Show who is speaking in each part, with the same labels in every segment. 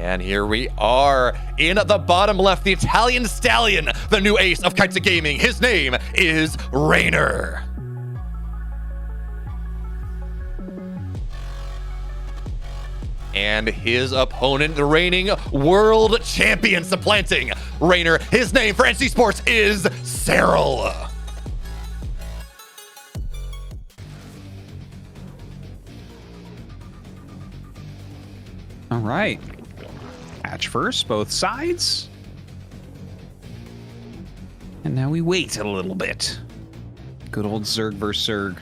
Speaker 1: And here we are in the bottom left, the Italian stallion, the new ace of Kites of Gaming. His name is Reynor. And his opponent, the reigning world champion, supplanting Reynor. His name for NC Sports is Serral.
Speaker 2: All right. Match first, both sides. And now we wait a little bit. Good old Zerg versus Zerg.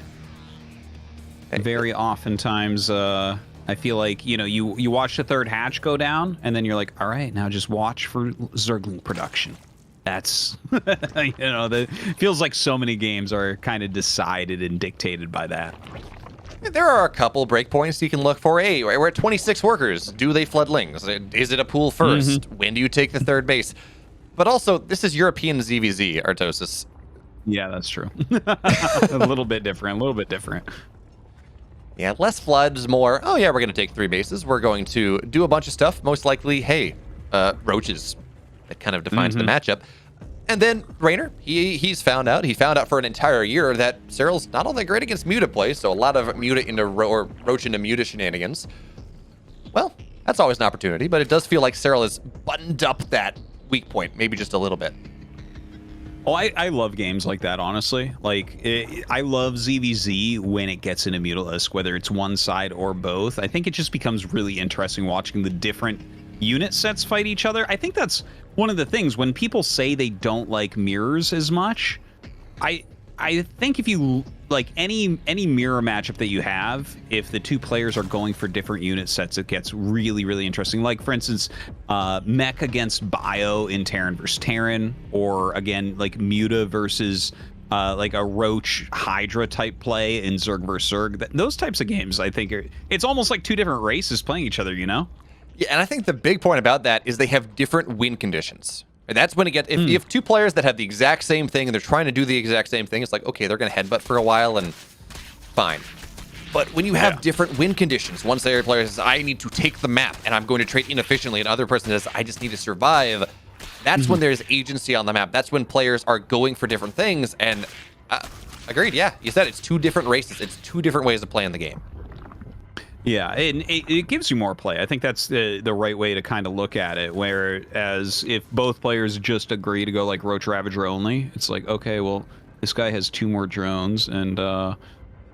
Speaker 2: Very oftentimes, I feel like, you know, you watch the third hatch go down, and then you're like, all right, now just watch for Zergling production. That's, you know, feels like so many games are kind of decided and dictated by that.
Speaker 1: There are a couple breakpoints you can look for. Hey, we're at 26 workers. Do they flood lings? Is it a pool first? When do you take the third base? But also, this is European ZVZ, Artosis.
Speaker 2: Yeah, that's true. A little bit different,
Speaker 1: Yeah, less floods, more, oh yeah, we're going to take 3 bases. We're going to do a bunch of stuff. Most likely, hey, roaches. That kind of defines the matchup. And then Reynor, he found out for an entire year that Serral's not all that great against Muta play, so a lot of Muta into Roach into Muta shenanigans. Well, that's always an opportunity, but it does feel like Serral has buttoned up that weak point, maybe just a little bit.
Speaker 2: Oh, I love games like that, honestly. Like, I love ZVZ when it gets into Mutalisk, whether it's one side or both. I think it just becomes really interesting watching the different unit sets fight each other. I think that's one of the things when people say they don't like mirrors as much. I think if you like any mirror matchup that you have, if the two players are going for different unit sets, it gets really, really interesting. Like, for instance, Mech against Bio in Terran versus Terran, or again, like Muta versus like a Roach Hydra type play in Zerg versus Zerg. Those types of games, I think, it's almost like two different races playing each other, you know?
Speaker 1: Yeah, and I think the big point about that is they have different win conditions. And that's when it gets, if you have two players that have the exact same thing and they're trying to do the exact same thing, it's like, okay, they're going to headbutt for a while and fine. But when you have different win conditions, one player says, I need to take the map and I'm going to trade inefficiently, and other person says, I just need to survive, that's when there's agency on the map. That's when players are going for different things. And agreed, yeah, you said it's two different races. It's two different ways of playing the game.
Speaker 2: Yeah, and it gives you more play. I think that's the right way to kind of look at it. Whereas if both players just agree to go like Roach Ravager only, it's like, okay, well, this guy has 2 more drones, and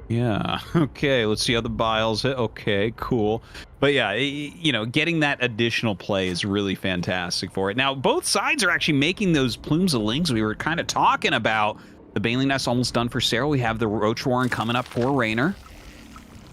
Speaker 2: yeah, okay, let's see how the biles hit. Okay, cool. But yeah, you know, getting that additional play is really fantastic for it. Now, both sides are actually making those plumes of lings we were kind of talking about. The Baneling Nest almost done for Serral. We have the Roach Warren coming up for Reynor.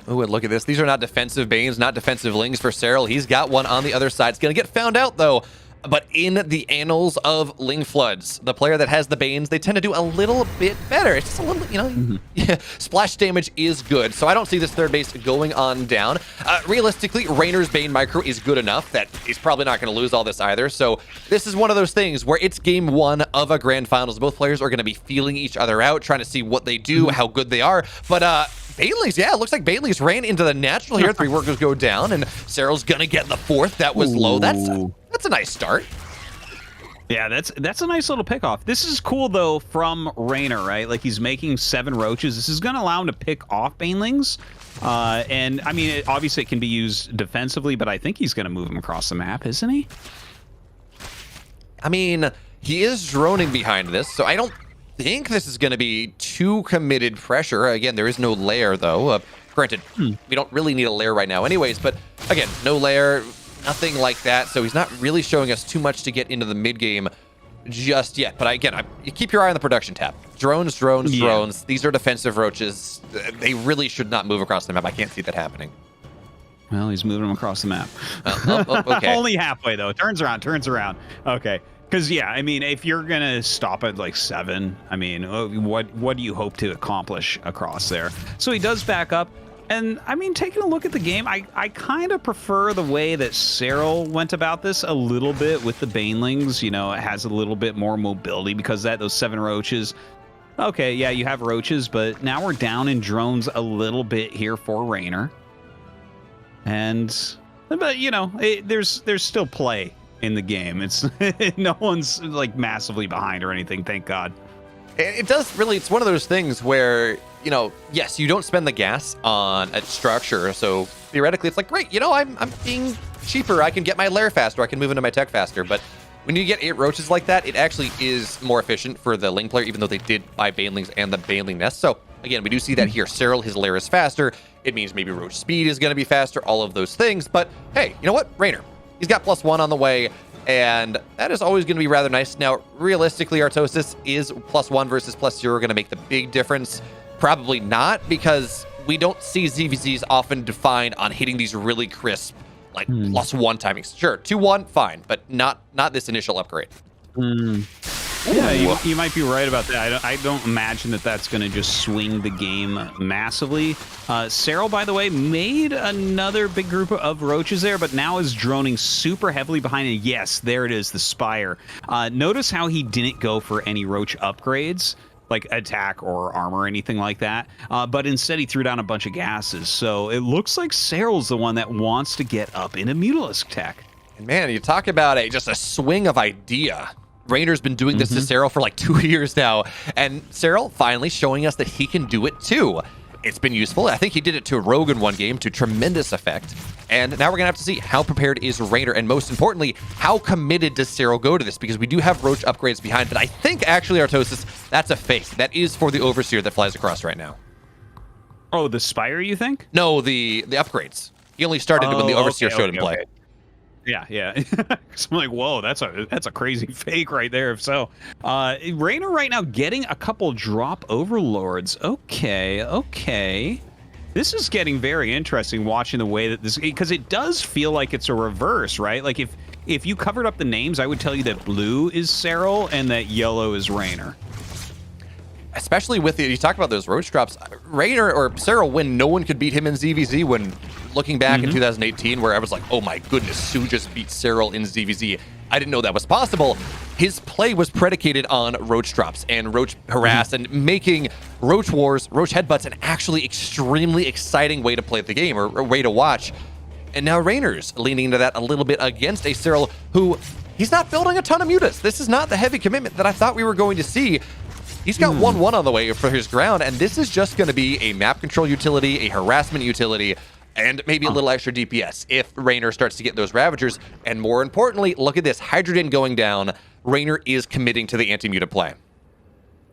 Speaker 1: Oh, and look at this. These are not defensive Banes, not defensive Lings for Serral. He's got one on the other side. It's going to get found out, though. But in the annals of Ling Floods, the player that has the Banes, they tend to do a little bit better. It's just a little, you know, yeah, splash damage is good. So I don't see this third base going on down. Realistically, Reynor's Bane micro is good enough that he's probably not going to lose all this either. So this is one of those things where it's game 1 of a grand finals. Both players are going to be feeling each other out, trying to see what they do, how good they are. But Baneley's, yeah, it looks like Baneley's ran into the natural here. 3 workers go down, and Serral's gonna get the 4th. That was low. That's a nice start.
Speaker 2: Yeah, that's a nice little pick off. This is cool though from Reynor, right? Like, he's making 7 roaches. This is gonna allow him to pick off Banelings. And I mean, obviously it can be used defensively, but I think he's gonna move him across the map, isn't he?
Speaker 1: I mean, he is droning behind this, so I don't think this is going to be too committed pressure. Again, there is no lair, though. Granted, we don't really need a lair right now anyways, but again, no lair, nothing like that, so he's not really showing us too much to get into the mid-game just yet. But again, you keep your eye on the production tab. Drones, drones, drones. These are defensive roaches. They really should not move across the map. I can't see that happening.
Speaker 2: Well, he's moving them across the map.
Speaker 1: Okay.
Speaker 2: Only halfway, though. Turns around. Okay. Because, yeah, I mean, if you're going to stop at, like, 7, I mean, what do you hope to accomplish across there? So he does back up. And, I mean, taking a look at the game, I kind of prefer the way that Serral went about this a little bit with the Banelings. You know, it has a little bit more mobility because those 7 roaches. Okay, yeah, you have roaches, but now we're down in drones a little bit here for Reynor. And But you know, there's still play in the game. It's no one's like massively behind or anything. Thank God.
Speaker 1: It does really. It's one of those things where, you know, yes, you don't spend the gas on a structure, so theoretically, it's like, great, you know, I'm being cheaper. I can get my lair faster. I can move into my tech faster. But when you get 8 roaches like that, it actually is more efficient for the Ling player, even though they did buy banelings and the baneling nest. So again, we do see that here. Serral, his lair is faster. It means maybe roach speed is going to be faster. All of those things. But hey, you know what? Reynor, he's got +1 on the way. And that is always going to be rather nice. Now, realistically, Artosis is +1 versus +0 going to make the big difference? Probably not, because we don't see ZVZs often defined on hitting these really crisp, like +1 timings. Sure, 2-1, fine, but not this initial upgrade.
Speaker 2: Yeah, you might be right about that. I don't imagine that that's going to just swing the game massively. Serral, by the way, made another big group of roaches there, but now is droning super heavily behind it. Yes, there it is, the Spire. Notice how he didn't go for any roach upgrades, like attack or armor or anything like that, but instead he threw down a bunch of gases. So it looks like Serral's the one that wants to get up into Mutalisk tech.
Speaker 1: And man, you talk about just a swing of idea. Reynor's been doing this to Serral for like 2 years now, and Serral finally showing us that he can do it too. It's been useful. I think he did it to Rogue in one game to tremendous effect. And now we're going to have to see how prepared is Reynor, and most importantly, how committed does Serral go to this, because we do have roach upgrades behind, but I think actually, Artosis, that's a fake. That is for the Overseer that flies across right now.
Speaker 2: Oh, the Spire, you think?
Speaker 1: No, the upgrades. He only started when the Overseer showed in play.
Speaker 2: Okay. Yeah. So I'm like, whoa, that's a crazy fake right there. If so, Reynor right now getting a couple drop overlords. Okay. This is getting very interesting watching the way that this, because it does feel like it's a reverse, right? Like if you covered up the names, I would tell you that blue is Serral and that yellow is Reynor.
Speaker 1: Especially with you talk about those roach drops, Reynor or Serral, when no one could beat him in ZVZ, when looking back in 2018, where I was like, oh my goodness, Sue just beat Serral in ZVZ. I didn't know that was possible. His play was predicated on roach drops and roach harass and making roach wars, roach headbutts, an actually extremely exciting way to play the game, or way to watch. And now Reynor's leaning into that a little bit against a Serral who, he's not building a ton of mutas. This is not the heavy commitment that I thought we were going to see. He's got 1-1 on the way for his ground, and this is just going to be a map control utility, a harassment utility, and maybe a little extra DPS if Reynor starts to get those Ravagers. And more importantly, look at this, Hydrogen going down. Reynor is committing to the anti-muta play.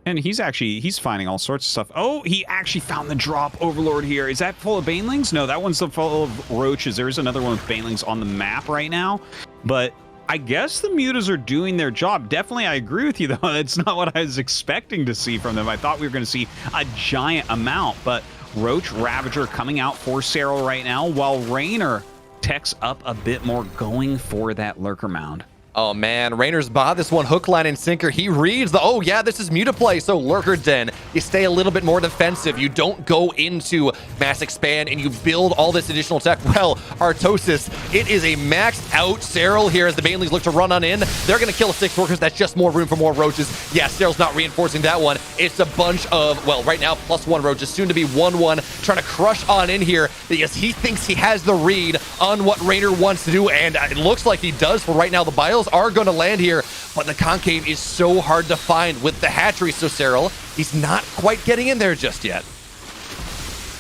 Speaker 2: And he's finding all sorts of stuff. Oh, he actually found the drop overlord here. Is that full of banelings? No, that one's full of roaches. There's another one with banelings on the map right now. But I guess the mutas are doing their job. Definitely, I agree with you, though. It's not what I was expecting to see from them. I thought we were going to see a giant amount, but Roach Ravager coming out for Serral right now, while Reynor techs up a bit more, going for that Lurker Mound.
Speaker 1: Oh man, Reynor's bought this one hook, line, and sinker. He reads the, oh yeah, this is muta play, so Lurker Den. You stay a little bit more defensive. You don't go into mass expand and you build all this additional tech. Well, Artosis, it is a maxed out Serral here as the Banelings look to run on in. They're going to kill 6 workers. That's just more room for more roaches. Yeah, Serral's not reinforcing that one. It's a bunch of, well, right now, +1 roaches, soon to be 1-1, trying to crush on in here because he thinks he has the read on what Reynor wants to do, and it looks like he does for right now. The bios are going to land here, but the concave is so hard to find with the hatchery, so Serral, he's not quite getting in there just yet.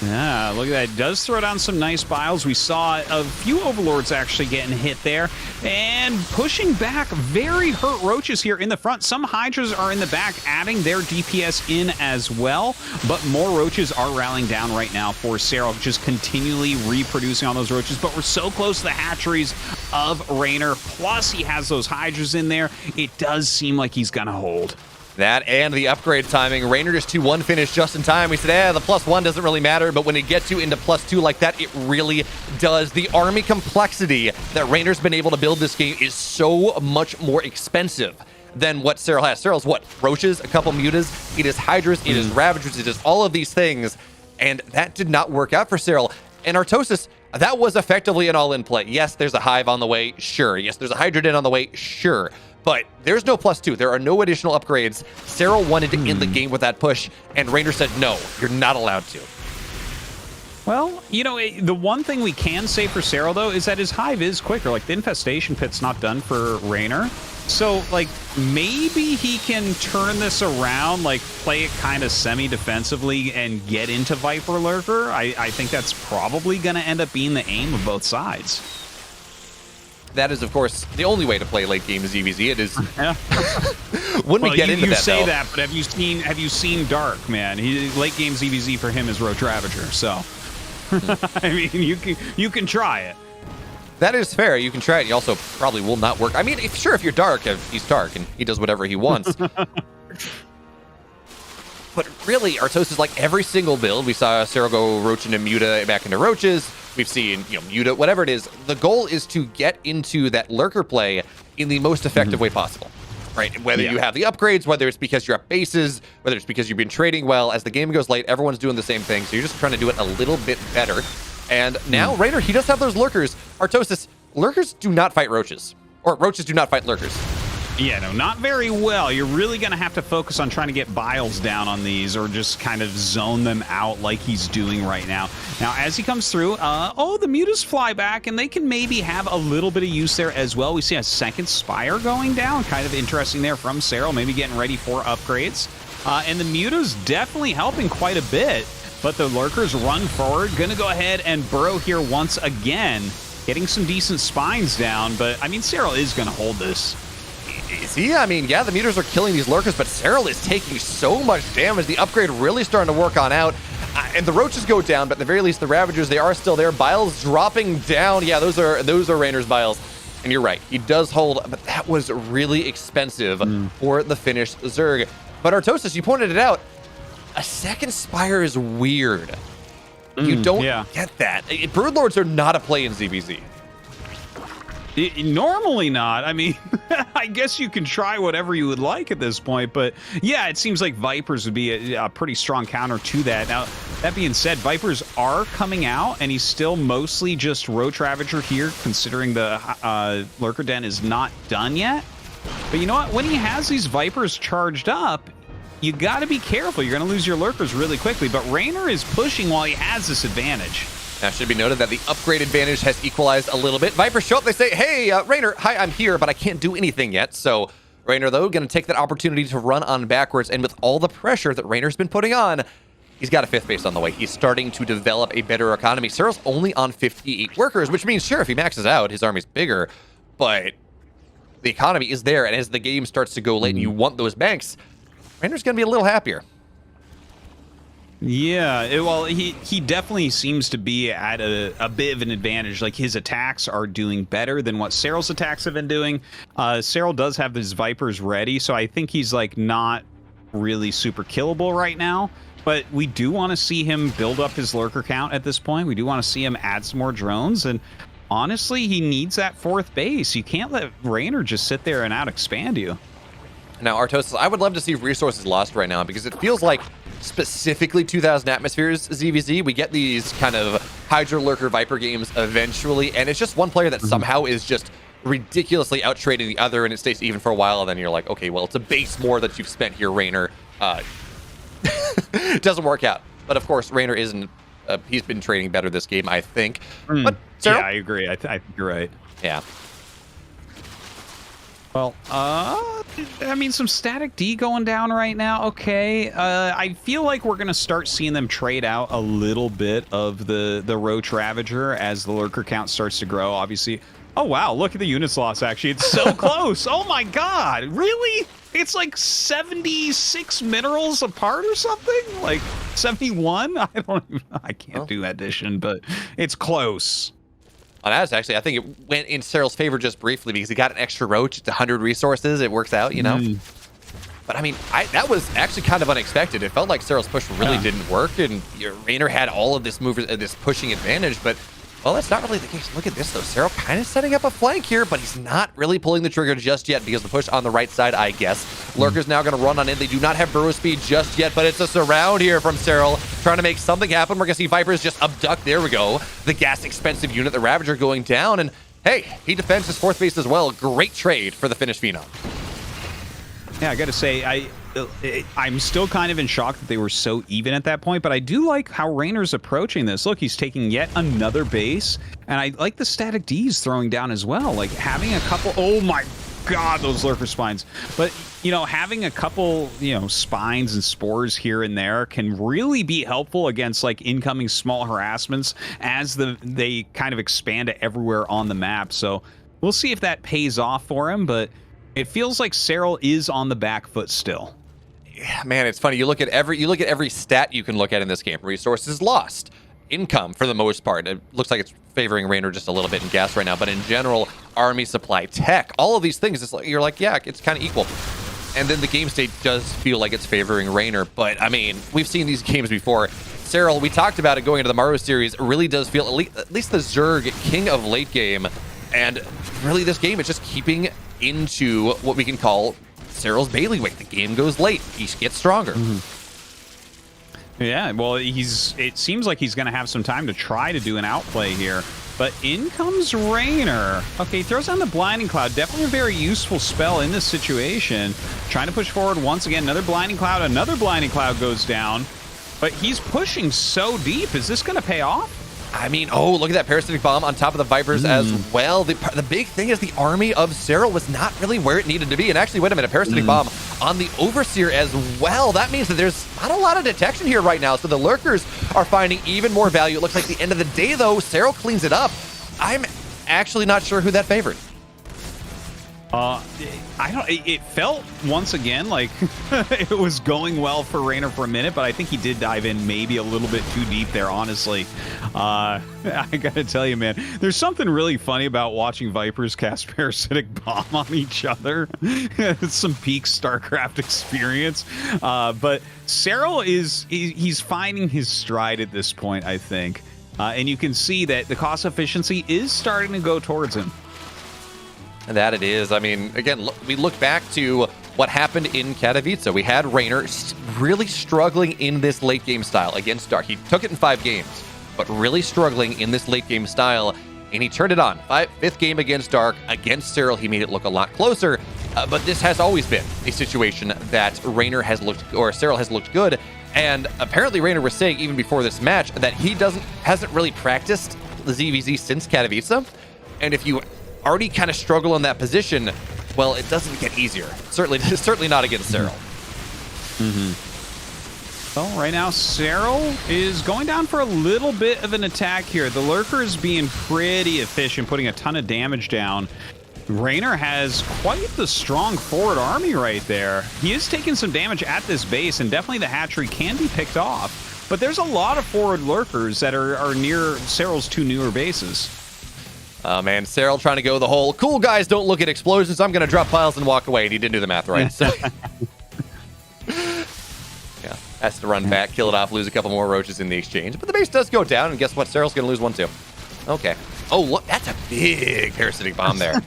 Speaker 2: Yeah, look at that. It does throw down some nice biles. We saw a few overlords actually getting hit there and pushing back very hurt roaches here in the front. Some hydras are in the back adding their DPS in as well, but more roaches are rallying down right now for Serral, just continually reproducing on those roaches. But we're so close to the hatcheries of Reynor, plus he has those hydras in there. It does seem like he's gonna hold.
Speaker 1: That and the upgrade timing. Reynor just 2-1 finish just in time. We said, the +1 doesn't really matter, but when it gets you into +2 like that, it really does. The army complexity that Reynor's been able to build this game is so much more expensive than what Serral has. Serral's what? Roaches, a couple mutas, it is hydras, it is ravagers, it is all of these things, and that did not work out for Serral. And Artosis, that was effectively an all-in play. Yes, there's a hive on the way, sure. Yes, there's a hydrogen on the way, sure. But there's no +2. There are no additional upgrades. Serral wanted to end the game with that push, and Reynor said, no, you're not allowed to.
Speaker 2: Well, you know, the one thing we can say for Serral, though, is that his hive is quicker. Like, the infestation pit's not done for Reynor. So, like, maybe he can turn this around, like, play it kind of semi-defensively and get into Viper Lurker. I think that's probably going to end up being the aim of both sides.
Speaker 1: That is, of course, the only way to play late game ZVZ. It is.
Speaker 2: Yeah.
Speaker 1: When we get into
Speaker 2: you
Speaker 1: that,
Speaker 2: say
Speaker 1: though,
Speaker 2: that, but have you seen Dark, man? Late game ZVZ for him is Roach Ravager. So, I mean, you can try it.
Speaker 1: that is fair. You can try it. You also probably will not work. I mean, if you're Dark, he's Dark and he does whatever he wants. But really, Artosis, like every single build, we saw Serral go Roach into Muta back into Roaches. We've seen, Muta, whatever it is. The goal is to get into that Lurker play in the most effective way possible, right? Whether you have the upgrades, whether it's because you're up bases, whether it's because you've been trading well. As the game goes late, everyone's doing the same thing, so you're just trying to do it a little bit better. And now, Reynor, he does have those Lurkers. Artosis, Lurkers do not fight Roaches, or Roaches do not fight Lurkers.
Speaker 2: Yeah, no, not very well. You're really going to have to focus on trying to get Biles down on these or just kind of zone them out like he's doing right now. Now, as he comes through, the Mutas fly back, and they can maybe have a little bit of use there as well. We see a second Spire going down. Kind of interesting there from Serral, maybe getting ready for upgrades. And the Mutas definitely helping quite a bit, but the Lurkers run forward. Going to go ahead and burrow here once again, getting some decent spines down, but, I mean, Serral is going to hold this.
Speaker 1: See, I mean, yeah, the Mutas are killing these Lurkers, but Serral is taking so much damage. The upgrade really starting to work on out. And the Roaches go down, but at the very least, the Ravagers, they are still there. Biles dropping down. Yeah, those are Reynor's Biles. And you're right, he does hold, but that was really expensive for the finished Zerg. But Artosis, you pointed it out, a second Spire is weird. You don't get that. Broodlords are not a play in ZVZ.
Speaker 2: Normally not. I mean, I guess you can try whatever you would like at this point, but yeah, it seems like Vipers would be a pretty strong counter to that. Now, that being said, Vipers are coming out, and he's still mostly just Roach Ravager here, considering the Lurker Den is not done yet. But you know what? When he has these Vipers charged up, you got to be careful. You're going to lose your Lurkers really quickly, but Reynor is pushing while he has this advantage.
Speaker 1: Now, it should be noted that the upgrade advantage has equalized a little bit. Vipers show up, they say, hey, Reynor, hi, I'm here, but I can't do anything yet. So Reynor, though, going to take that opportunity to run on backwards, and with all the pressure that Reynor's been putting on, he's got a 5th base on the way. He's starting to develop a better economy. Serral's only on 58 workers, which means, sure, if he maxes out, his army's bigger, but the economy is there, and as the game starts to go late and you want those banks, Reynor's going to be a little happier.
Speaker 2: Yeah, well, he definitely seems to be at a bit of an advantage. Like, his attacks are doing better than what Serral's attacks have been doing. Serral does have his Vipers ready, so I think he's, like, not really super killable right now. But we do want to see him build up his Lurker count at this point. We do want to see him add some more drones, and honestly, he needs that 4th base. You can't let Reynor just sit there and out-expand you.
Speaker 1: Now, Artosis, I would love to see resources lost right now, because it feels like specifically 2000 Atmospheres ZVZ, we get these kind of Hydra Lurker Viper games eventually, and it's just one player that somehow is just ridiculously out-trading the other, and it stays even for a while, and then you're like, okay, well, it's a base more that you've spent here, Reynor. It doesn't work out. But of course, Reynor isn't, he's been trading better this game, I think. But Serral,
Speaker 2: yeah, I agree. I think you're right.
Speaker 1: Yeah.
Speaker 2: Well, I mean, some static D going down right now. Okay, I feel like we're gonna start seeing them trade out a little bit of the Roach Ravager as the Lurker count starts to grow. Obviously, oh wow, look at the units lost. Actually, it's so close. Oh my God, really? It's like 76 minerals apart or something? Like 71? I can't do addition, but it's close.
Speaker 1: On that, actually, I think it went in Serral's favor just briefly because he got an extra Roach. It's 100 resources. It works out, you know? But, I mean, that was actually kind of unexpected. It felt like Serral's push really didn't work, and Reynor had all of this this pushing advantage, but, well, that's not really the case. Look at this, though. Serral kind of setting up a flank here, but he's not really pulling the trigger just yet because the push on the right side, I guess. Lurker's now going to run on in. They do not have burrow speed just yet, but it's a surround here from Serral, trying to make something happen. We're going to see Vipers just abduct. There we go. The gas-expensive unit, the Ravager, going down, and hey, he defends his 4th base as well. Great trade for the Finnish Phenom.
Speaker 2: Yeah, I got to say, I'm still kind of in shock that they were so even at that point, but I do like how Reynor's approaching this. Look, he's taking yet another base, and I like the static D's throwing down as well. Like having a couple, oh my god, those lurker spines. But, you know, having a couple, you know, spines and spores here and there can really be helpful against like incoming small harassments as they kind of expand to everywhere on the map. So we'll see if that pays off for him, but it feels like Serral is on the back foot still.
Speaker 1: Yeah, man, it's funny. You look at every stat you can look at in this game. Resources lost, income for the most part. It looks like it's favoring Reynor just a little bit in gas right now, but in general, army supply, tech, all of these things, it's like, you're like, yeah, it's kind of equal. And then the game state does feel like it's favoring Reynor, but I mean, we've seen these games before. Serral, we talked about it going into the Mario series, really does feel, at least the Zerg, king of late game, and really this game is just keeping into what we can call Serral's bailiwick. The game goes late, he gets stronger.
Speaker 2: Yeah, well, it seems like he's going to have some time to try to do an outplay here. But in comes Reynor. Okay, he throws down the Blinding Cloud. Definitely a very useful spell in this situation. Trying to push forward once again. Another Blinding Cloud. Another Blinding Cloud goes down. But he's pushing so deep. Is this going to pay off?
Speaker 1: I mean, oh, look at that Parasitic Bomb on top of the Vipers as well. The big thing is the army of Serral was not really where it needed to be. And actually, wait a minute, Parasitic Bomb on the Overseer as well. That means that there's not a lot of detection here right now. So the Lurkers are finding even more value. It looks like the end of the day, though, Serral cleans it up. I'm actually not sure who that favored.
Speaker 2: It felt once again like it was going well for Reynor for a minute, but I think he did dive in maybe a little bit too deep there, honestly. I gotta tell you, man, there's something really funny about watching Vipers cast Parasitic Bomb on each other. It's some peak StarCraft experience. But Serral he's finding his stride at this point, I think. And you can see that the cost efficiency is starting to go towards him.
Speaker 1: And that it is. I mean, again, we look back to what happened in Katowice. We had Reynor really struggling in this late game style against Dark. He took it in 5 games, but really struggling in this late game style, and he turned it on. Fifth game against Dark, against Serral, he made it look a lot closer. But this has always been a situation that Serral has looked good. And apparently Reynor was saying even before this match that he hasn't really practiced the ZVZ since Katowice. And if you already kind of struggle in that position, well, it doesn't get easier. Certainly not against Serral.
Speaker 2: Well, right now, Serral is going down for a little bit of an attack here. The Lurker is being pretty efficient, putting a ton of damage down. Reynor has quite the strong forward army right there. He is taking some damage at this base, and definitely the hatchery can be picked off. But there's a lot of forward Lurkers that are near Serral's 2 newer bases.
Speaker 1: Oh, man, Serral trying to go the whole, cool guys don't look at explosions, I'm going to drop piles and walk away, and he didn't do the math right. So, yeah, has to run back, kill it off, lose a couple more roaches in the exchange. But the base does go down, and guess what? Serral's going to lose one, too. Okay. Oh, look, that's a big Parasitic Bomb there.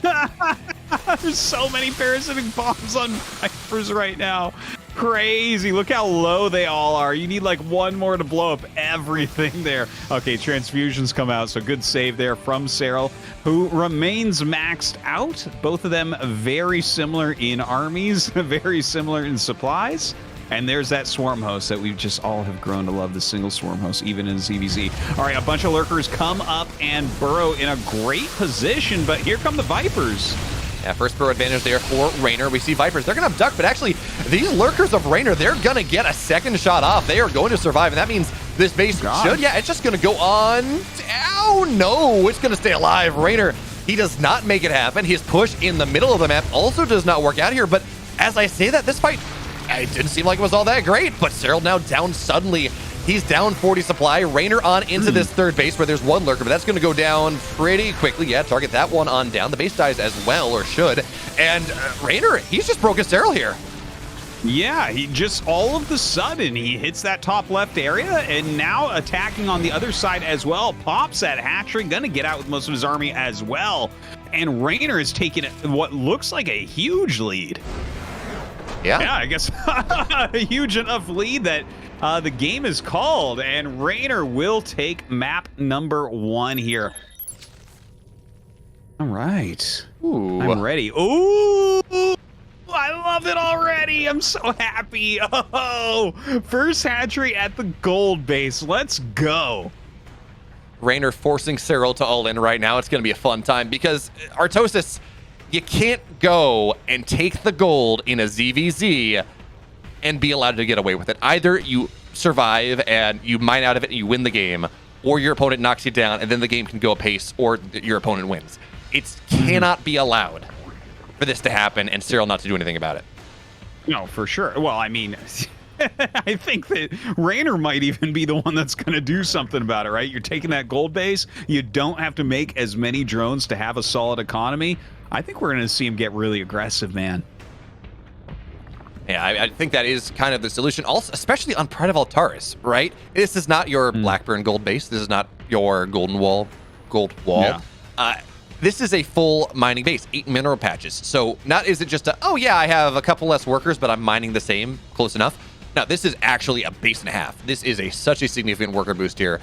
Speaker 2: There's so many Parasitic Bombs on Vipers right now. Crazy. Look how low they all are. You need like one more to blow up everything there. Okay, transfusions come out, so good save there from Serral, who remains maxed out. Both of them very similar in armies, very similar in supplies. And there's that Swarm Host that we just all have grown to love, the single Swarm Host, even in ZVZ. All right, a bunch of Lurkers come up and burrow in a great position, but here come the Vipers.
Speaker 1: Yeah, first burrow advantage there for Reynor. We see Vipers. They're going to abduct, but actually, these Lurkers of Reynor, they're going to get a second shot off. They are going to survive, and that means this base should, yeah, it's just going to go on down. No, it's going to stay alive. Reynor, he does not make it happen. His push in the middle of the map also does not work out here, but as I say that, this fight, it didn't seem like it was all that great, but Serral now down suddenly. He's down 40 supply. Reynor on into this third base where there's one Lurker, but that's going to go down pretty quickly. Yeah, target that one on down. The base dies as well, or should. And Reynor, he's just broken Serral here.
Speaker 2: Yeah, he just all of the sudden, he hits that top left area, and now attacking on the other side as well. Pops that hatchery, going to get out with most of his army as well. And Reynor is taking what looks like a huge lead. Yeah, I guess a huge enough lead that the game is called, and Reynor will take map number 1 here. All right.
Speaker 1: Ooh.
Speaker 2: I'm ready. Ooh, I love it already. happy. I'm so happy. Oh, first hatchery at the gold base. Let's go.
Speaker 1: Reynor forcing Serral to all in right now. It's going to be a fun time because Artosis, you can't go and take the gold in a ZVZ and be allowed to get away with it. Either you survive and you mine out of it and you win the game, or your opponent knocks you down and then the game can go apace, or your opponent wins. It cannot be allowed for this to happen and Serral not to do anything about it.
Speaker 2: No, for sure. Well, I mean, I think that Reynor might even be the one that's going to do something about it, right? You're taking that gold base. You don't have to make as many drones to have a solid economy. I think we're going to see him get really aggressive, man.
Speaker 1: Yeah, I think that is kind of the solution, also, especially on Pride of Altaris, right? This is not your Blackburn gold base. This is not your gold wall.
Speaker 2: Yeah.
Speaker 1: This is a full mining base, 8 mineral patches. So not is it just a, oh yeah, I have a couple less workers, but I'm mining the same, close enough. Now, this is actually a base and a half. This is such a significant worker boost here.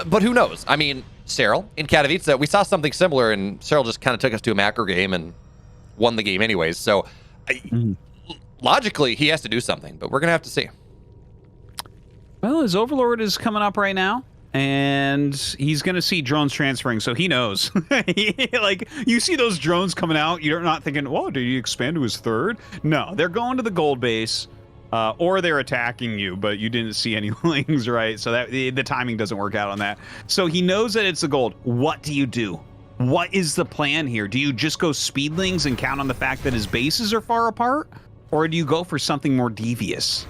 Speaker 1: But who knows? I mean, Serral in Katowice, we saw something similar, and Serral just kind of took us to a macro game and won the game anyways. So logically, he has to do something, but we're going to have to see.
Speaker 2: Well, his Overlord is coming up right now, and he's going to see drones transferring, so he knows. Like, you see those drones coming out, you're not thinking, whoa, did he expand to his third? No, they're going to the gold base, or they're attacking you, but you didn't see any lings, right? So that the timing doesn't work out on that. So he knows that it's the gold. What do you do? What is the plan here? Do you just go speedlings and count on the fact that his bases are far apart? Or do you go for something more devious?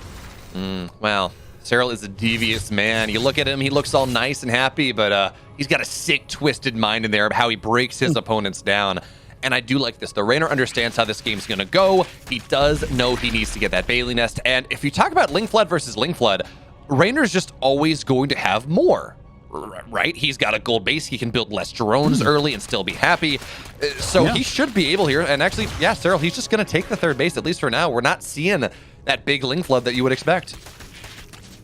Speaker 1: Well, Serral is a devious man. You look at him, he looks all nice and happy, but he's got a sick, twisted mind in there of how he breaks his opponents down. And I do like this. The Reynor understands how this game's going to go. He does know he needs to get that Bailey Nest. And if you talk about Ling Flood versus Ling Flood, Reynor's just always going to have more, right? He's got a gold base. He can build less drones early and still be happy. So he should be able here. And actually, yeah, Serral, he's just going to take the third base, at least for now. We're not seeing that big Ling Flood that you would expect.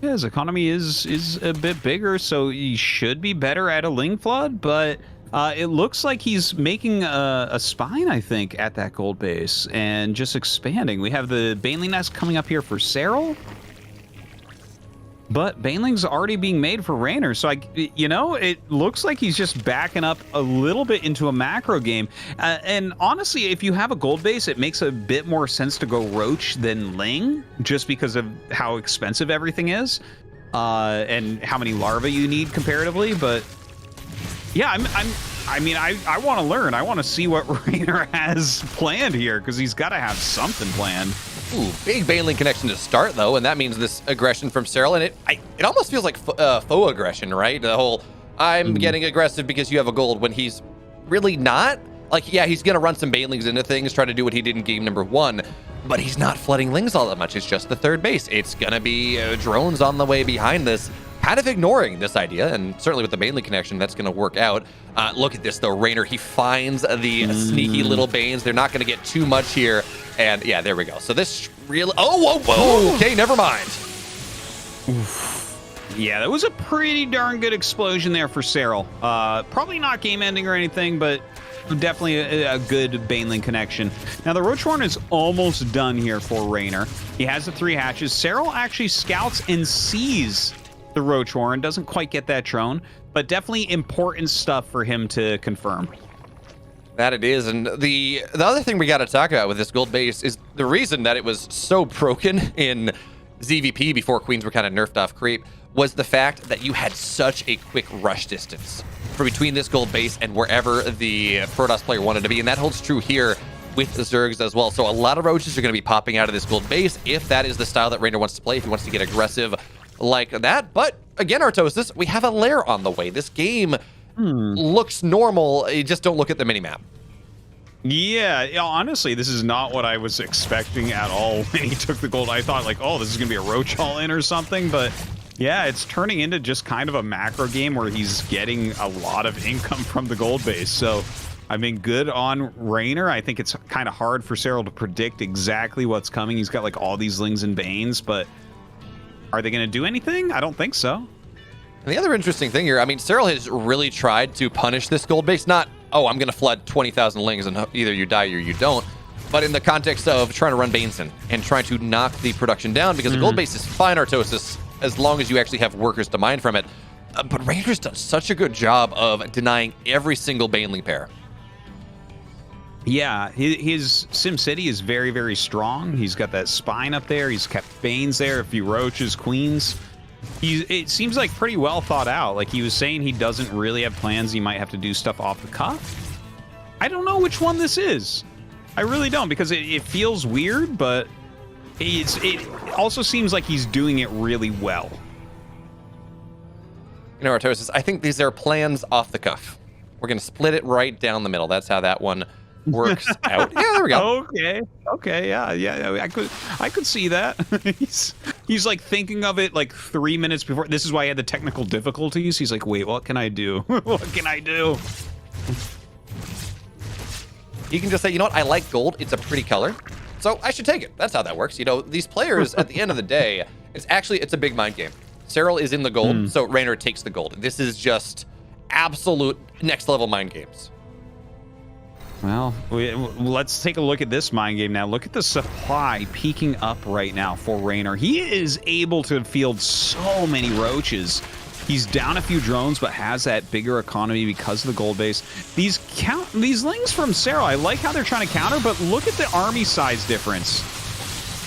Speaker 2: Yeah, his economy is a bit bigger, so he should be better at a Ling Flood, but it looks like he's making a spine, I think, at that gold base and just expanding. We have the Baneling Nest coming up here for Serral, but Baneling's already being made for Reynor, so it looks like he's just backing up a little bit into a macro game. And honestly, if you have a gold base, it makes a bit more sense to go Roach than Ling, just because of how expensive everything is, and how many larvae you need comparatively. But yeah, I want to learn. I want to see what Reynor has planned here, because he's got to have something planned.
Speaker 1: Ooh, big Baneling connection to start, though, and that means this aggression from Serral, and it almost feels like faux aggression, right? The whole, I'm getting aggressive because you have a gold, when he's really not. Like, yeah, he's going to run some Banelings into things, try to do what he did in game number 1, but he's not flooding Lings all that much. It's just the third base. It's going to be drones on the way behind this, kind of ignoring this idea, and certainly with the Baneling connection, that's going to work out. Look at this, though. Reynor, he finds the sneaky little Banes. They're not going to get too much here. And yeah, there we go. So this really... Oh, whoa. Okay, never mind.
Speaker 2: Oof. Yeah, that was a pretty darn good explosion there for Serral. Probably not game ending or anything, but definitely a good Baneling connection. Now, the Roachhorn is almost done here for Reynor. He has the 3 hatches. Serral actually scouts and sees the Roachhorn. Doesn't quite get that drone, but definitely important stuff for him to confirm.
Speaker 1: That it is. And the other thing we got to talk about with this gold base is the reason that it was so broken in ZVP before Queens were kind of nerfed off creep was the fact that you had such a quick rush distance for between this gold base and wherever the Protoss player wanted to be. And that holds true here with the Zergs as well. So a lot of roaches are going to be popping out of this gold base if that is the style that Reynor wants to play, if he wants to get aggressive like that. But again, Artosis, we have a lair on the way. This game looks normal. You just don't look at the minimap.
Speaker 2: Yeah, honestly, this is not what I was expecting at all when he took the gold. I thought, like, oh, this is going to be a Roach all-in or something, but yeah, it's turning into just kind of a macro game where he's getting a lot of income from the gold base. So, I mean, good on Reynor. I think it's kind of hard for Serral to predict exactly what's coming. He's got, like, all these Lings and Banes, but are they going to do anything? I don't think so.
Speaker 1: And the other interesting thing here, I mean, Serral has really tried to punish this gold base. Not, oh, I'm going to flood 20,000 Lings and either you die or you don't. But in the context of trying to run Banes in and trying to knock the production down, because the gold base is fine, Artosis, as long as you actually have workers to mine from it. But Reynor's done such a good job of denying every single Baneling pair.
Speaker 2: Yeah, his SimCity is very, very strong. He's got that spine up there. He's kept Banes there, a few roaches, queens. It seems like pretty well thought out. Like he was saying, he doesn't really have plans. He might have to do stuff off the cuff. I don't know which one this is. I really don't, because it feels weird, but it also seems like he's doing it really well.
Speaker 1: You know, Artosis, I think these are plans off the cuff. We're going to split it right down the middle. That's how that one works out. Yeah, there we go.
Speaker 2: Okay, yeah. I could see that. he's like thinking of it like 3 minutes before. This is why he had the technical difficulties. He's like, wait, what can I do? What can I do?
Speaker 1: You can just say, you know what, I like gold. It's a pretty color, so I should take it. That's how that works. You know, these players, at the end of the day, it's a big mind game. Serral is in the gold, so Reynor takes the gold. This is just absolute next level mind games.
Speaker 2: Well, let's take a look at this mind game now. Look at the supply peaking up right now for Reynor. He is able to field so many roaches. He's down a few drones, but has that bigger economy because of the gold base. These lings from Serral, I like how they're trying to counter, but look at the army size difference.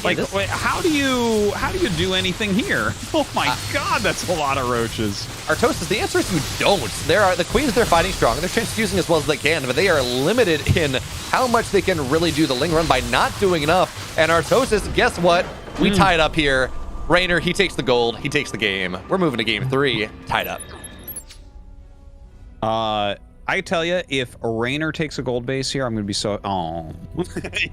Speaker 2: Like, how do you do anything here? Oh my God, that's a lot of roaches.
Speaker 1: Artosis, the answer is you don't. The queens they're fighting strong, and they're transfusing as well as they can, but they are limited in how much they can really do the ling run by not doing enough. And Artosis, guess what? We tied up here. Reynor, he takes the gold. He takes the game. We're moving to game 3, tied up.
Speaker 2: I tell you, if Reynor takes a gold base here, I'm going to be so... Oh,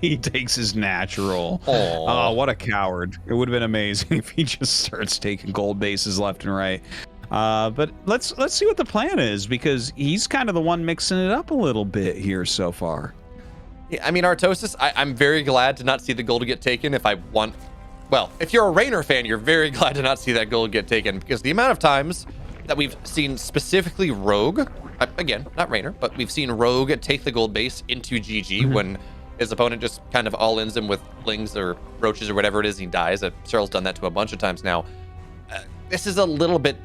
Speaker 2: he takes his natural. Oh, what a coward. It would have been amazing if he just starts taking gold bases left and right. But let's see what the plan is, because he's kind of the one mixing it up a little bit here so far.
Speaker 1: Yeah, I mean, Artosis, I'm very glad to not see the gold get taken if I want... Well, if you're a Reynor fan, you're very glad to not see that gold get taken, because the amount of times that we've seen specifically Rogue, again, not Reynor, but we've seen Rogue take the gold base into GG when his opponent just kind of all-ins him with lings or roaches or whatever it is, he dies. Serral's done that to a bunch of times now. This is a little bit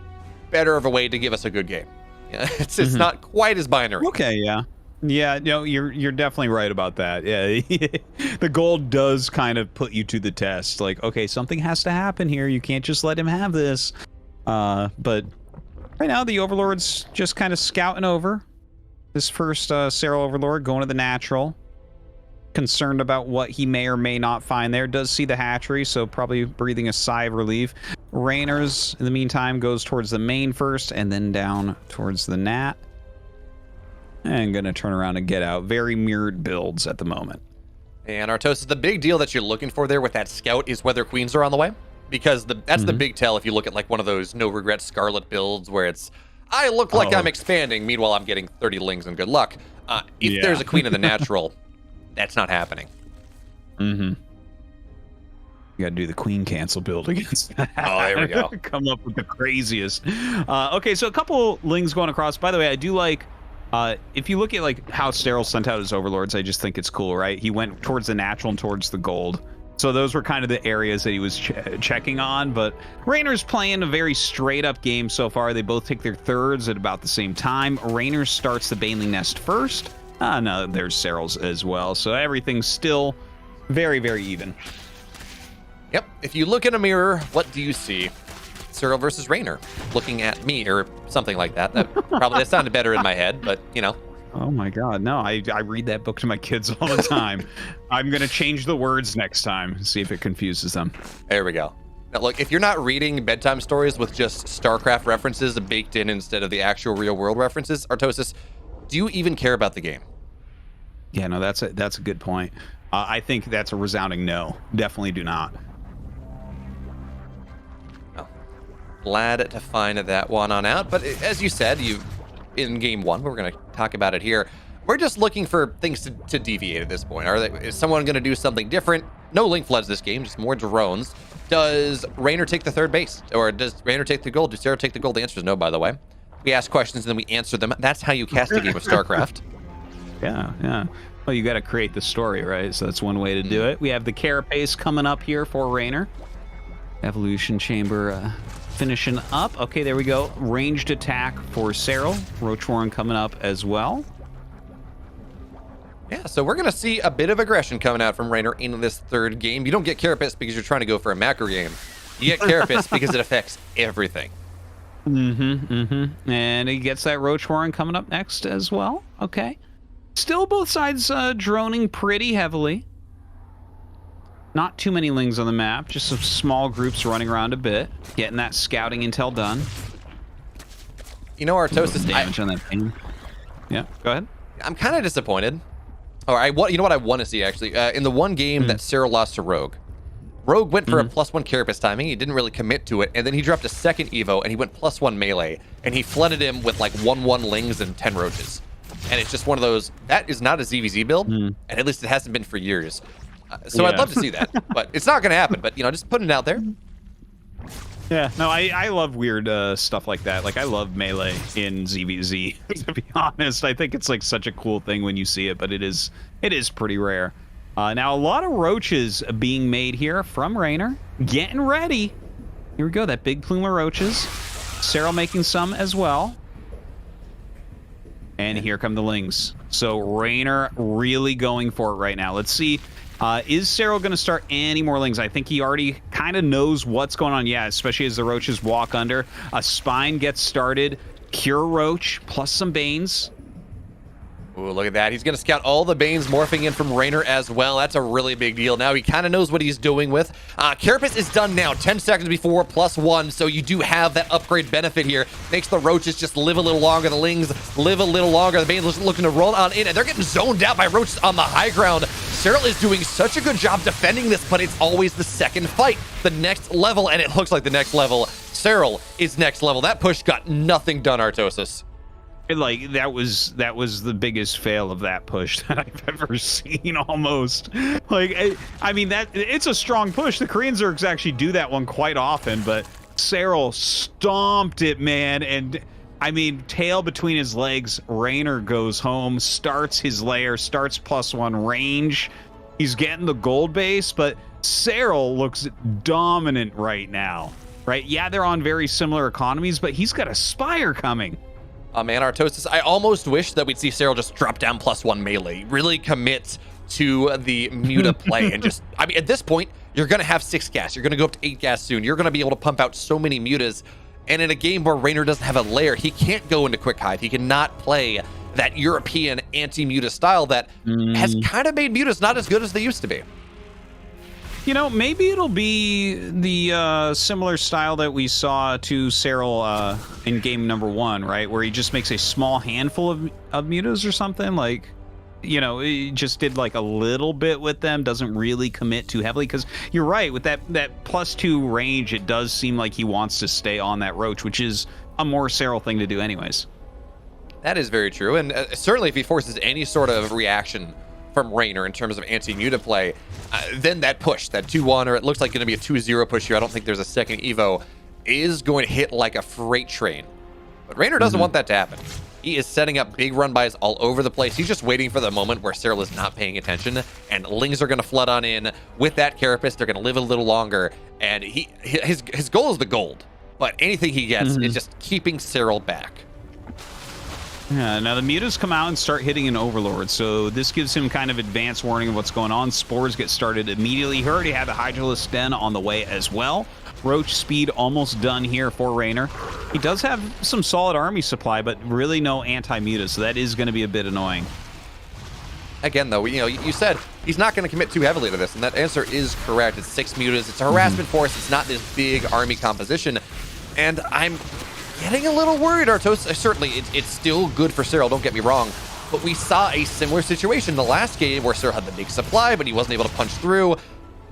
Speaker 1: better of a way to give us a good game. It's not quite as binary.
Speaker 2: Okay, yeah. Yeah, no, you're definitely right about that. Yeah, the gold does kind of put you to the test. Like, okay, something has to happen here. You can't just let him have this. But right now, the Overlord's just kind of scouting over this first Serral Overlord, going to the natural. Concerned about what he may or may not find there. Does see the hatchery, so probably breathing a sigh of relief. Reynor's, in the meantime, goes towards the main first, and then down towards the nat. And gonna turn around and get out. Very mirrored builds at the moment.
Speaker 1: And Artosis, the big deal that you're looking for there with that scout is whether queens are on the way. Because that's the big tell if you look at like one of those no regret Scarlet builds where it's, I look like I'm expanding, meanwhile I'm getting 30 lings and good luck. If there's a queen in the natural, that's not happening.
Speaker 2: You gotta do the queen cancel build against that.
Speaker 1: Oh, there we go.
Speaker 2: Come up with the craziest. Okay, so a couple lings going across. By the way, I do like, if you look at like how Serral sent out his overlords, I just think it's cool, right? He went towards the natural and towards the gold. So those were kind of the areas that he was checking on. But Reynor's playing a very straight up game so far. They both take their thirds at about the same time. Reynor starts the Baneling Nest first. No, there's Serral's as well. So everything's still very, very even.
Speaker 1: Yep. If you look in a mirror, what do you see? Serral versus Reynor looking at me or something like that. That sounded better in my head, but you know.
Speaker 2: Oh my God, no, I read that book to my kids all the time. I'm going to change the words next time, see if it confuses them.
Speaker 1: There we go. Now look, if you're not reading bedtime stories with just StarCraft references baked in instead of the actual real world references, Artosis, do you even care about the game?
Speaker 2: Yeah, no, that's a good point. I think that's a resounding no. Definitely do not.
Speaker 1: Well, glad to find that one on out. But as you said, in game 1, we're going to talk about it here. We're just looking for things to deviate at this point. Is someone going to do something different? No link floods this game, just more drones. Does Reynor take the third base? Or does Reynor take the gold? Does Serral take the gold? The answer is no, by the way. We ask questions and then we answer them. That's how you cast a game of StarCraft.
Speaker 2: Yeah. Well, you got to create the story, right? So that's one way to do it. We have the carapace coming up here for Reynor. Evolution chamber finishing up. Okay, there we go. Ranged attack for Serral. Roach Warren coming up as well.
Speaker 1: Yeah, so we're going to see a bit of aggression coming out from Reynor in this third game. You don't get carapace because you're trying to go for a macro game. You get carapace because it affects everything.
Speaker 2: And he gets that Roach Warren coming up next as well. Okay. Still both sides droning pretty heavily. Not too many lings on the map, just some small groups running around a bit, getting that scouting intel done.
Speaker 1: You know, Artosis,
Speaker 2: damage on that thing. Yeah, go ahead.
Speaker 1: I'm kind of disappointed. Or you know what I want to see, actually? In the one game that Serral lost to Rogue, Rogue went for a +1 carapace timing. He didn't really commit to it, and then he dropped a second Evo, and he went +1 melee, and he flooded him with like 1/1 lings and 10 roaches. And it's just one of those, that is not a ZVZ build, and at least it hasn't been for years. So I'd love to see that, but it's not going to happen. But, you know, just putting it out there.
Speaker 2: Yeah, no, I love weird stuff like that. Like, I love melee in ZVZ, to be honest. I think it's like such a cool thing when you see it, but it is pretty rare. Now, a lot of roaches being made here from Reynor. Getting ready. Here we go, that big plume of roaches. Serral making some as well. And here come the lings. So Reynor really going for it right now. Let's see. Is Serral going to start any more lings? I think he already kind of knows what's going on. Yeah, especially as the roaches walk under. A spine gets started. Cure Roach plus some Banes.
Speaker 1: Ooh, look at that. He's going to scout all the Banes morphing in from Reynor as well. That's a really big deal. Now he kind of knows what he's doing with. Carapace is done now. 10 seconds before +1, so you do have that upgrade benefit here. Makes the roaches just live a little longer. The lings live a little longer. The Banes looking to roll on in, and they're getting zoned out by roaches on the high ground. Serral is doing such a good job defending this, but it's always the second fight. The next level, and it looks like the next level. Serral is next level. That push got nothing done, Artosis.
Speaker 2: Like, that was the biggest fail of that push that I've ever seen, almost. Like, I mean, it's a strong push. The Korean Zergs actually do that one quite often, but Serral stomped it, man. And, I mean, tail between his legs, Reynor goes home, starts his lair, starts +1 range. He's getting the gold base, but Serral looks dominant right now, right? Yeah, they're on very similar economies, but he's got a Spire coming.
Speaker 1: Man, Artosis, I almost wish that we'd see Serral just drop down +1 melee, really commit to the Muta play, and just, I mean, at this point, you're going to have 6 gas. You're going to go up to 8 gas soon. You're going to be able to pump out so many Mutas, and in a game where Reynor doesn't have a lair, he can't go into Quick Hive. He cannot play that European anti-Muta style that has kind of made Mutas not as good as they used to be.
Speaker 2: You know, maybe it'll be the similar style that we saw to Serral in game number 1, right? Where he just makes a small handful of mutas or something. Like, you know, he just did like a little bit with them, doesn't really commit too heavily. Because you're right, with that +2 range, it does seem like he wants to stay on that roach, which is a more Serral thing to do anyways.
Speaker 1: That is very true. And certainly if he forces any sort of reaction from Reynor in terms of anti-Muta play, then that push, that 2-1, or it looks like going to be a 2-0 push here, I don't think there's a second Evo, is going to hit like a freight train. But Reynor doesn't want that to happen. He is setting up big run buys all over the place. He's just waiting for the moment where Serral is not paying attention, and lings are going to flood on in with that carapace. They're going to live a little longer, and his goal is the gold, but anything he gets is just keeping Serral back.
Speaker 2: Yeah, now the mutas come out and start hitting an Overlord, so this gives him kind of advance warning of what's going on. Spores get started immediately. He already had the Hydralisk Den on the way as well. Roach speed almost done here for Reynor. He does have some solid army supply, but really no anti-muta, so that is going to be a bit annoying.
Speaker 1: Again, though, you know, you said he's not going to commit too heavily to this, and that answer is correct. It's 6 mutas. It's a harassment force. It's not this big army composition, and I'm getting a little worried, Artosis. Certainly, it's still good for Serral, don't get me wrong, but we saw a similar situation in the last game where Serral had the big supply, but he wasn't able to punch through.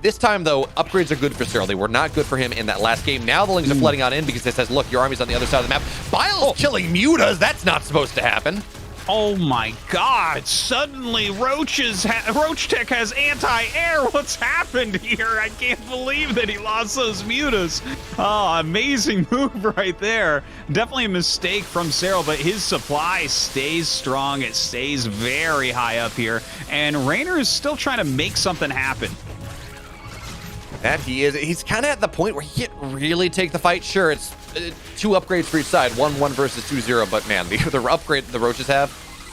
Speaker 1: This time, though, upgrades are good for Serral. They were not good for him in that last game. Now the lings are flooding on in because it says, look, your army's on the other side of the map. Bile's killing mutas. That's not supposed to happen.
Speaker 2: Oh my God! Suddenly, Roach Tech has anti-air. What's happened here? I can't believe that he lost those mutas. Oh, amazing move right there. Definitely a mistake from Serral, but his supply stays strong. It stays very high up here, and Reynor is still trying to make something happen.
Speaker 1: That he is. He's kind of at the point where he can't really take the fight. Sure, it's 2 upgrades for each side, 1-1 versus 2-0, but man, the upgrade the Roaches have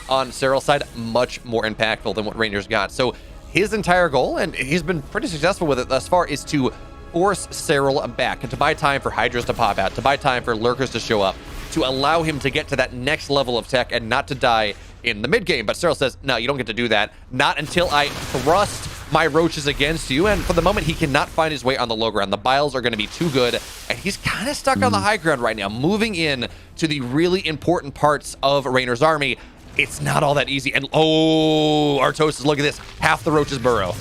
Speaker 1: on Serral's side, much more impactful than what Reynor's got. So his entire goal, and he's been pretty successful with it thus far, is to force Serral back and to buy time for Hydras to pop out, to buy time for Lurkers to show up, to allow him to get to that next level of tech and not to die in the mid game. But Serral says, no, you don't get to do that. Not until I thrust my Roaches against you. And for the moment, he cannot find his way on the low ground. The Biles are going to be too good, and he's kind of stuck on the high ground right now, moving in to the really important parts of Reynor's army. It's not all that easy. And oh, Artosis, look at this. Half the Roaches burrow.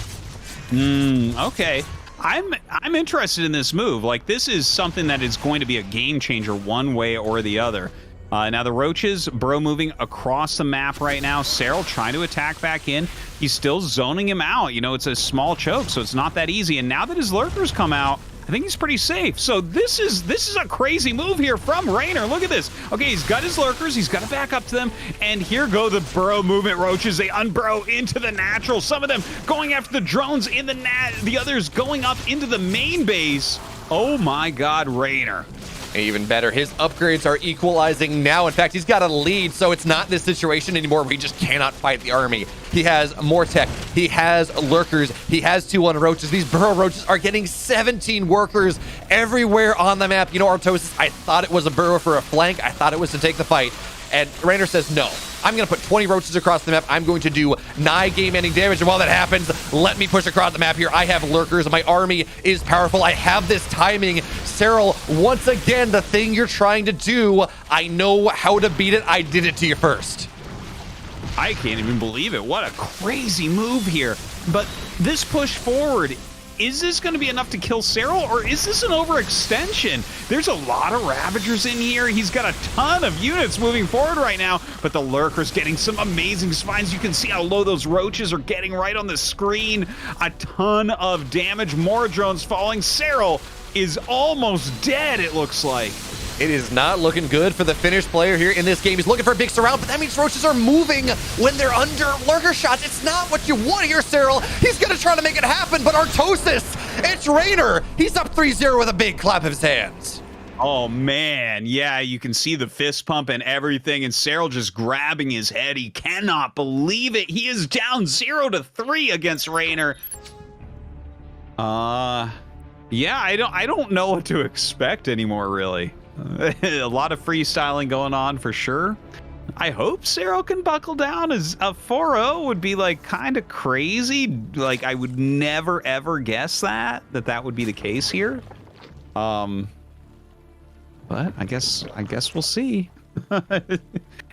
Speaker 2: Okay. I'm interested in this move. Like, this is something that is going to be a game changer one way or the other. Now the Roaches, burrow moving across the map right now. Serral trying to attack back in. He's still zoning him out. You know, it's a small choke, so it's not that easy. And now that his Lurkers come out, I think he's pretty safe. So this is a crazy move here from Reynor. Look at this. Okay, he's got his Lurkers. He's got to back up to them. And here go the burrow movement Roaches. They unburrow into the natural. Some of them going after the drones in the the others going up into the main base. Oh my God, Reynor.
Speaker 1: Even better, his upgrades are equalizing now. In fact, he's got a lead, so it's not this situation anymore where he just cannot fight the army. He has more tech. He has Lurkers. He has 2-1 Roaches. These burrow Roaches are getting 17 workers everywhere on the map. You know, Artosis, I thought it was a burrow for a flank. I thought it was to take the fight. And Reynor says, no, I'm going to put 20 Roaches across the map. I'm going to do nigh game-ending damage. And while that happens, let me push across the map here. I have Lurkers. My army is powerful. I have this timing. Serral, once again, the thing you're trying to do, I know how to beat it. I did it to you first.
Speaker 2: I can't even believe it. What a crazy move here. But this push forward, is this going to be enough to kill Serral, or is this an overextension? There's a lot of Ravagers in here. He's got a ton of units moving forward right now, but the Lurker's getting some amazing spines. You can see how low those Roaches are getting right on the screen. A ton of damage, more drones falling. Serral is almost dead, it looks like.
Speaker 1: It is not looking good for the Finnish player here in this game. He's looking for a big surround, but that means Roaches are moving when they're under Lurker shots. It's not what you want here, Serral. He's going to try to make it happen, but Artosis, it's Reynor. He's up 3-0 with a big clap of his hands.
Speaker 2: Oh, man. Yeah, you can see the fist pump and everything, and Serral just grabbing his head. He cannot believe it. He is down 0-3 against Reynor. Yeah, I don't know what to expect anymore, really. A lot of freestyling going on for sure. I hope Serral can buckle down. As a 4-0 would be like kind of crazy. Like, I would never ever guess that would be the case here. But I guess we'll see.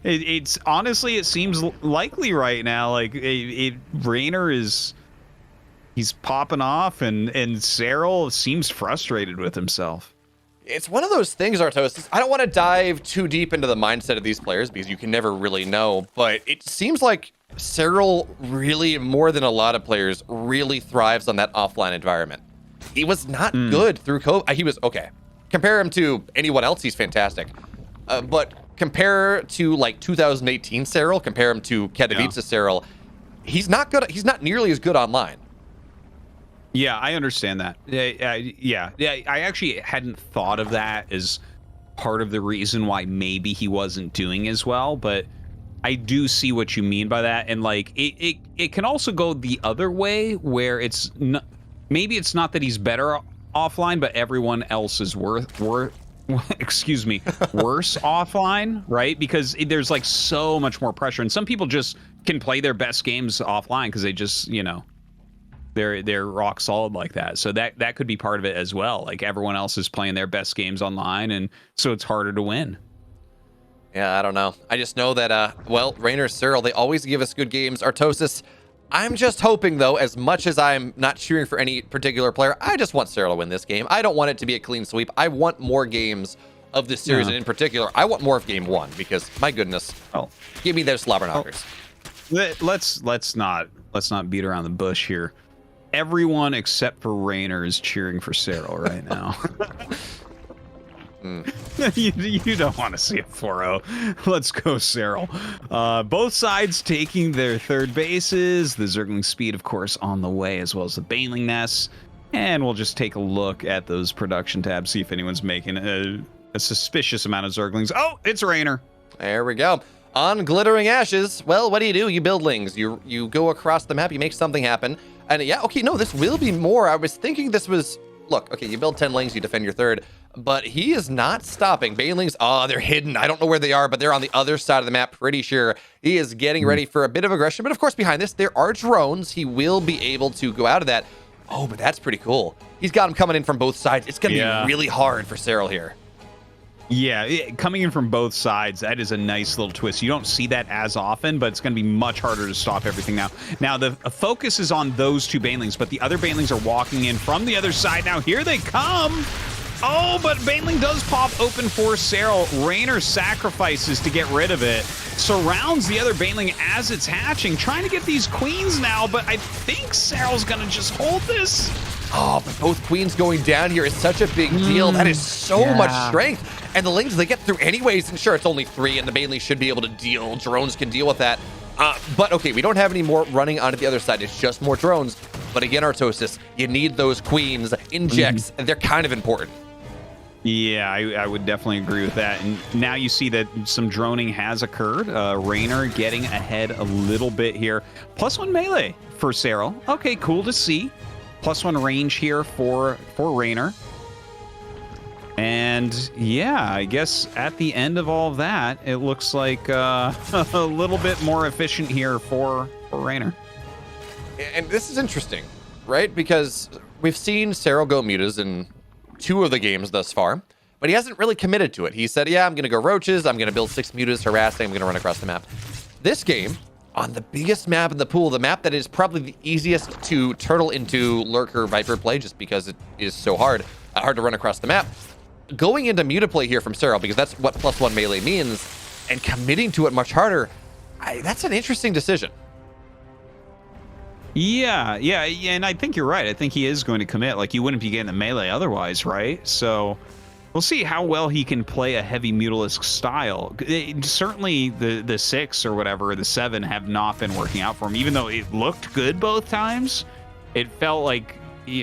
Speaker 2: It's honestly, it seems likely right now. Like Reynor he's popping off, and Serral seems frustrated with himself.
Speaker 1: It's one of those things, Artosis. I don't want to dive too deep into the mindset of these players because you can never really know, but it seems like Serral really, more than a lot of players, really thrives on that offline environment. He was not good through COVID. He was okay. Compare him to anyone else, he's fantastic. But compare to like 2018 Serral, compare him to Katowice Serral, he's not good. He's not nearly as good online.
Speaker 2: Yeah, I understand that. Yeah. I actually hadn't thought of that as part of the reason why maybe he wasn't doing as well, but I do see what you mean by that. And like, it can also go the other way, where it's not, maybe it's not that he's better offline, but everyone else is excuse me, worse offline, right? Because there's like so much more pressure, and some people just can play their best games offline because they just, you know, they're rock solid like that. So that could be part of it as well. Like, everyone else is playing their best games online, and so it's harder to win.
Speaker 1: Yeah, I don't know. I just know that, well, Reynor, Serral, they always give us good games. Artosis, I'm just hoping, though, as much as I'm not cheering for any particular player, I just want Serral to win this game. I don't want it to be a clean sweep. I want more games of this series,
Speaker 2: Yeah.
Speaker 1: and in particular, I want more of game 1 because, my goodness, give me those slobber knockers.
Speaker 2: Let's not beat around the bush here. Everyone except for Reynor is cheering for Serral right now. You don't want to see a 4-0. Let's go, Serral. Both sides taking their third bases. The Zergling speed, of course, on the way, as well as the Baneling nests. And we'll just take a look at those production tabs, see if anyone's making a suspicious amount of Zerglings. Oh, it's Reynor.
Speaker 1: There we go. On Glittering Ashes, well, what do? You build lings. You go across the map, you make something happen. And yeah, okay, no, this will be more. I was thinking this was... Look, okay, you build 10 lings, you defend your third. But he is not stopping. Banelings, they're hidden. I don't know where they are, but they're on the other side of the map, pretty sure. He is getting ready for a bit of aggression. But of course, behind this, there are drones. He will be able to go out of that. Oh, but that's pretty cool. He's got him coming in from both sides. It's going to be really hard for Serral here.
Speaker 2: Yeah, coming in from both sides, that is a nice little twist. You don't see that as often, but it's going to be much harder to stop everything now. Now, the focus is on those two Banelings, but the other Banelings are walking in from the other side. Now, here they come. Oh, but Baneling does pop open for Serral. Reynor sacrifices to get rid of it. Surrounds the other Baneling as it's hatching, trying to get these queens now, but I think Serral's going to just hold this.
Speaker 1: Oh, but both queens going down here is such a big deal. That is so much strength. And the lings, they get through anyways. And sure, it's only 3, and the Baneling should be able to deal. Drones can deal with that. But okay, we don't have any more running onto the other side. It's just more drones. But again, Artosis, you need those queens, injects, and they're kind of important.
Speaker 2: Yeah, I would definitely agree with that. And now you see that some droning has occurred. Reynor getting ahead a little bit here. +1 melee for Serral. Okay, cool to see. +1 range here for Reynor. And yeah, I guess at the end of all of that, it looks like a little bit more efficient here for Reynor.
Speaker 1: And this is interesting, right? Because we've seen Serral go mutas in 2 of the games thus far, but he hasn't really committed to it. He said, yeah, I'm going to go roaches. I'm going to build 6 mutas, harassing. I'm going to run across the map. This game, on the biggest map in the pool, the map that is probably the easiest to turtle into Lurker Viper play, just because it is so hard to run across the map. Going into muta play here from Serral, because that's what +1 melee means, and committing to it much harder, that's an interesting decision.
Speaker 2: Yeah, and I think you're right. I think he is going to commit. Like, you wouldn't be getting the melee otherwise, right? So we'll see how well he can play a heavy Mutalisk style. Certainly the 6 or whatever, the 7 have not been working out for him. Even though it looked good both times, it felt like,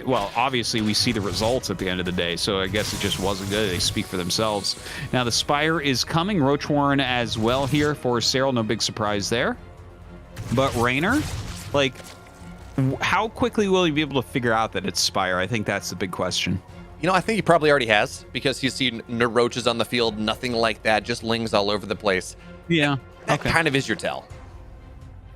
Speaker 2: well, obviously we see the results at the end of the day, so I guess it just wasn't good. They speak for themselves. Now the Spire is coming. Roach Warren as well here for Serral. No big surprise there. But Reynor, like, how quickly will he be able to figure out that it's Spire? I think that's the big question.
Speaker 1: You know, I think he probably already has, because he's seen no roaches on the field, nothing like that, just lings all over the place.
Speaker 2: Yeah.
Speaker 1: That kind of is your tell.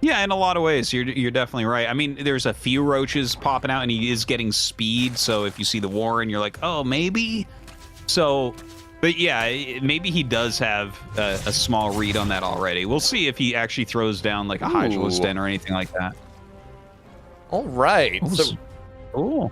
Speaker 2: Yeah, in a lot of ways, you're definitely right. I mean, there's a few roaches popping out, and he is getting speed, so if you see the Warren, you're like, oh, maybe? So, but yeah, maybe he does have a small read on that already. We'll see if he actually throws down like a Hydralisk Den or anything like that.
Speaker 1: All right.
Speaker 2: Cool.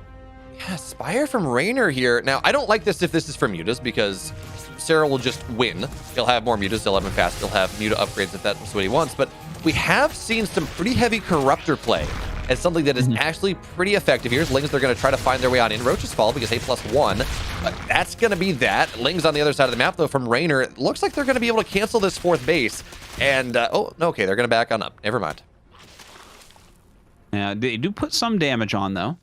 Speaker 1: Yeah, Spire from Reynor here. Now, I don't like this if this is for mutas, because Serral will just win. He'll have more mutas, he'll have him fast, he'll have muta upgrades if that's what he wants. But we have seen some pretty heavy Corruptor play as something that is actually pretty effective. Here's Lings, they're going to try to find their way on in. Roaches fall because A+1. But that's going to be that. Lings on the other side of the map, though, from Reynor. It looks like they're going to be able to cancel this 4th base. And, oh, okay, they're going to back on up. Never mind.
Speaker 2: Yeah, they do put some damage on, though.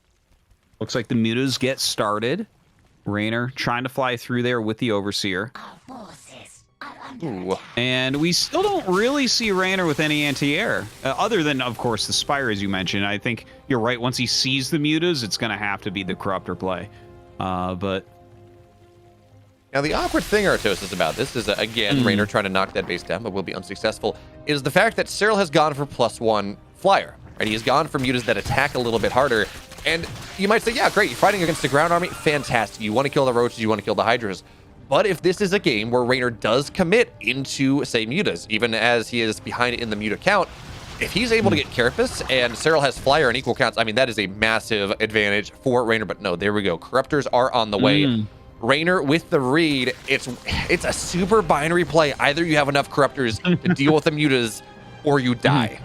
Speaker 2: Looks like the mutas get started. Reynor trying to fly through there with the Overseer.
Speaker 1: Ooh.
Speaker 2: And we still don't really see Reynor with any anti-air, other than, of course, the Spire, as you mentioned. I think you're right. Once he sees the mutas, it's going to have to be the Corruptor play. But
Speaker 1: now, the awkward thing, Artosis, about this is, again, Reynor trying to knock that base down, but will be unsuccessful, is the fact that Serral has gone for +1 flyer. Right? He has gone for mutas that attack a little bit harder. And you might say, yeah, great, you're fighting against the ground army. Fantastic. You want to kill the roaches, you want to kill the hydras. But if this is a game where Reynor does commit into, say, mutas, even as he is behind in the muta count, if he's able to get Carapace and Serral has flyer in equal counts, I mean, that is a massive advantage for Reynor. But no, there we go. Corruptors are on the way. Reynor with the read. It's a super binary play. Either you have enough Corruptors to deal with the mutas, or you die.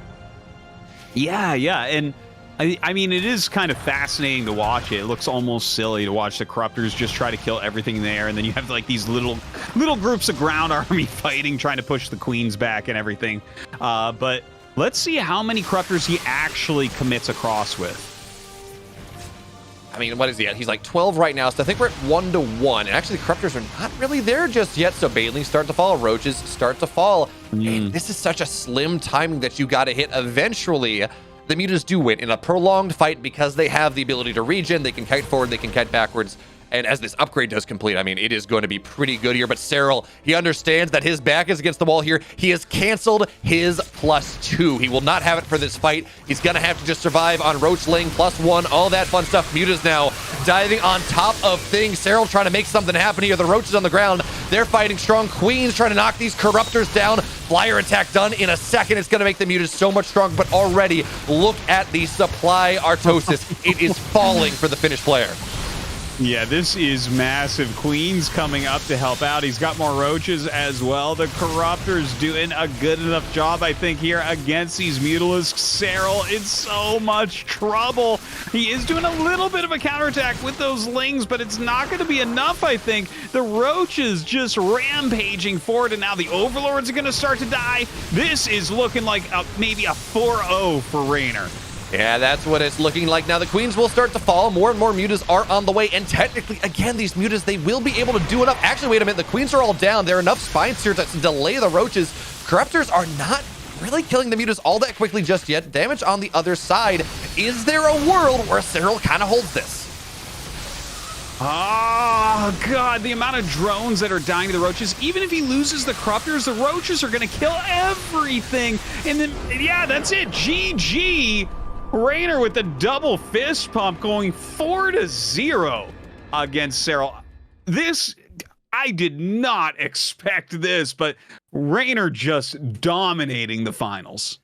Speaker 2: Yeah, and I mean, it is kind of fascinating to watch it. It looks almost silly to watch the Corruptors just try to kill everything there, and then you have like these little groups of ground army fighting, trying to push the queens back and everything. But let's see how many Corruptors he actually commits across with.
Speaker 1: I mean, what is he at? He's like 12 right now, so I think we're at 1-1. And actually, the Corruptors are not really there just yet, so Banelings start to fall, Roaches start to fall. And this is such a slim timing that you got to hit eventually. The mutas do win in a prolonged fight because they have the ability to regen, they can kite forward, they can kite backwards. And as this upgrade does complete, I mean, it is going to be pretty good here. But Serral, he understands that his back is against the wall here. He has canceled his +2. He will not have it for this fight. He's going to have to just survive on Roachling, +1, all that fun stuff. Mutas now diving on top of things. Serral trying to make something happen here. The Roaches on the ground, they're fighting strong. Queens trying to knock these Corruptors down. Flyer attack done in a second. It's going to make the mutas so much stronger. But already, look at the supply Artosis. It is falling for the Finnish player.
Speaker 2: Yeah, this is massive. Queen's coming up to help out. He's got more Roaches as well. The Corruptor's doing a good enough job, I think, here against these Mutalisks. Serral in so much trouble. He is doing a little bit of a counterattack with those Lings, but it's not going to be enough, I think. The Roaches just rampaging forward, and now the Overlords are going to start to die. This is looking like maybe a 4-0 for Reynor.
Speaker 1: Yeah, that's what it's looking like now. The Queens will start to fall. More and more mutas are on the way. And technically, again, these mutas, they will be able to do enough. Actually, wait a minute. The Queens are all down. There are enough Spines here to delay the Roaches. Corruptors are not really killing the mutas all that quickly just yet. Damage on the other side. Is there a world where Serral kind of holds this?
Speaker 2: Oh, God, the amount of drones that are dying to the Roaches. Even if he loses the Corruptors, the Roaches are going to kill everything. And then, yeah, that's it. GG. Reynor with the double fist pump going 4-0 against Serral. This, I did not expect this, but Reynor just dominating the finals.